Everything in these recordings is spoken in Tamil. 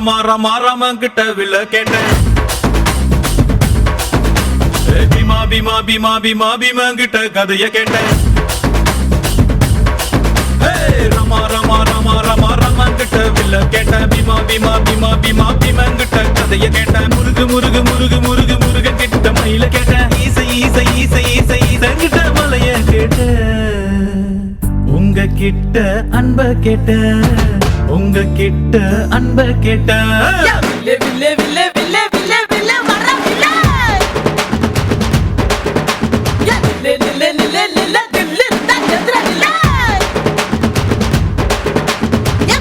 ரமா ரமா ரமன் கிட்ட வில்ல கேட்டேன். பீமா பீமா பீமா பீமா பீமன் கிட்ட கதைய கேட்டேன். ரமா ரமா ரமா ரமா ரமன் கிட்ட வில்ல கேட்டேன். பீமா பீமா பீமா பீமா பீமன் கிட்ட கதைய கேட்டேன். முருகு முருகு முருகு முருகு முருகன் கிட்ட மயில கேட்டேன். ஈசை ஈசை ஈசை ஈசை ஈசன் கிட்ட மலைய கேட்டேன். உங்க கிட்ட அன்ப கேட்டேன். உங்க கிட்ட அன்ப கேட்டேன். வில்லே வில்லே வில்லே வில்லே வில்லே வில்லே வர வில்லே. வில்லே வில்லே வில்லே வில்லே வில்லே தான் எதிர வில்லே.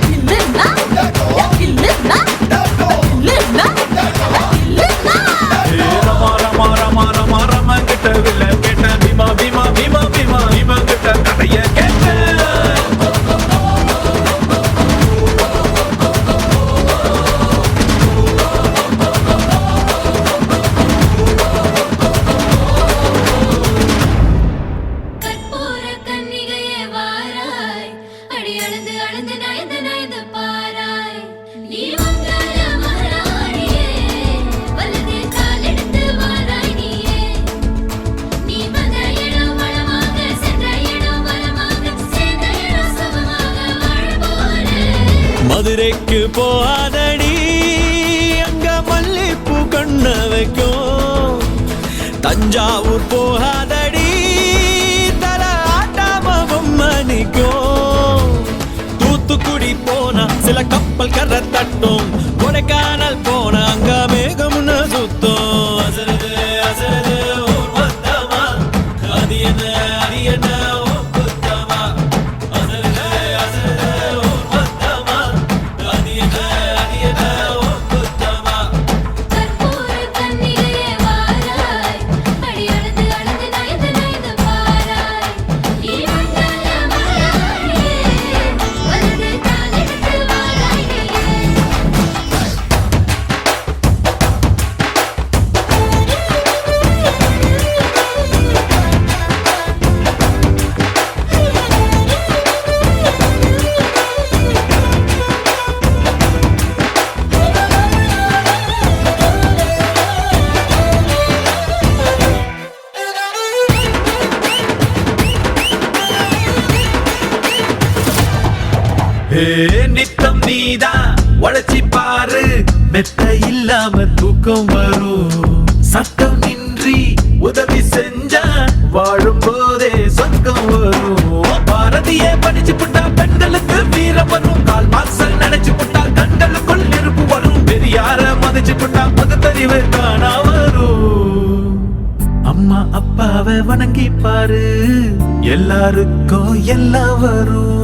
வில்லே நா வில்லே நா வில்லே நா வில்லே நா. ரமா ரமா ரமா ரமா ரமன் கிட்ட வில்ல கேட்டேன். பீமா பீமா பீமா பீமா பீமன் கிட்ட கதைய கேட்டேன். மதுரைக்கு போகாதடி, அங்க மல்லிப்பூ கண்ண வைக்கும். தஞ்சாவூர் போகாதடி, தல ஆட்டாம பொம்மணிக்கும். தூத்துக்குடி போனா சில கப்பல் கரை தட்டும். கொடைக்கானல் போனா அங்க மேகம்னு சுத்தும். அசருது அசருது ஊர் மொத்தமா, அது என்ன அது என்ன நித்தம் நீதான் உழைச்சி பாரு, மெத்த இல்லாம தூக்கம் வரும். சட்டம் நின்றி உதவி செஞ்சா வாழும் போதே சொர்க்கம் வரும். பாரதிய படிச்சு புட்டா பெண்களுக்கு வீரம் வரும். கால் மாசல் நினைச்சு புட்டா கண்டலுக்குள் நெருப்பு வரும். பெரியார மதிச்சு புட்டா பகுத்தறிவு காணா வரும். அம்மா அப்பாவை வணங்கி பாரு, எல்லாருக்கும் எல்லாம் வரும்.